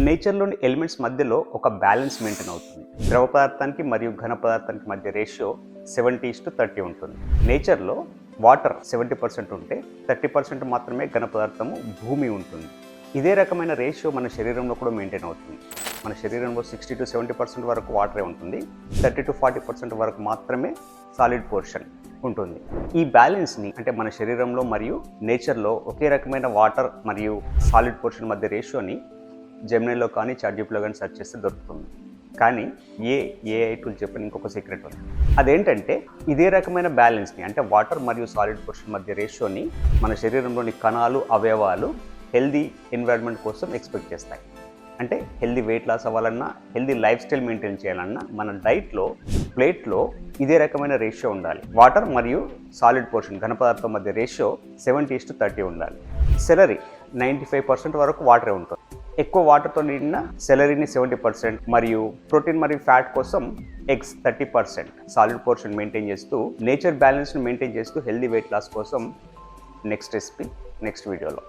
నేచర్లోని elements మధ్యలో ఒక balance maintain అవుతుంది. ద్రవ పదార్థానికి మరియు ఘన పదార్థానికి మధ్య రేషియో 70:30 ఉంటుంది. నేచర్లో వాటర్ 70% ఉంటే 30% మాత్రమే ఘన పదార్థము భూమి ఉంటుంది. ఇదే రకమైన రేషియో మన శరీరంలో కూడా మెయింటైన్ అవుతుంది. మన శరీరంలో 60-70% వరకు వాటరే ఉంటుంది, 30-40% వరకు మాత్రమే సాలిడ్ పోర్షన్ ఉంటుంది. ఈ బ్యాలెన్స్ని అంటే మన శరీరంలో మరియు నేచర్లో ఒకే రకమైన వాటర్ మరియు సాలిడ్ పోర్షన్ మధ్య రేషియోని జెమినీలో కానీ చాట్‌జీపీటీలో కానీ సెర్చ్ చేస్తే దొరుకుతుంది. కానీ ఏఐ టూల్ చెప్పిన ఇంకొక సీక్రెట్ ఉంది. అదేంటంటే ఇదే రకమైన బ్యాలెన్స్ని అంటే వాటర్ మరియు సాలిడ్ పోర్షన్ మధ్య రేషియోని మన శరీరంలోని కణాలు, అవయవాలు హెల్దీ ఎన్వైరన్మెంట్ కోసం ఎక్స్పెక్ట్ చేస్తాయి. అంటే హెల్దీ వెయిట్ లాస్ అవ్వాలన్నా, హెల్దీ లైఫ్ స్టైల్ మెయింటైన్ చేయాలన్నా మన డైట్లో ప్లేట్లో ఇదే రకమైన రేషియో ఉండాలి. వాటర్ మరియు సాలిడ్ పోర్షన్ ఘన పదార్థం మధ్య రేషియో 70:30 ఉండాలి. సెలరీ 95% వరకు వాటరే ఉంటుంది. ఎక్కువ వాటర్తో నిండిన సెలరీని 70% మరియు ప్రోటీన్ మరియు ఫ్యాట్ కోసం ఎగ్స్ 30% సాలిడ్ పోర్షన్ మెయింటైన్ చేస్తూ నేచర్ బ్యాలెన్స్ని మెయింటైన్ చేస్తూ హెల్దీ వెయిట్ లాస్ కోసం నెక్స్ట్ రెసిపీ నెక్స్ట్ వీడియోలో.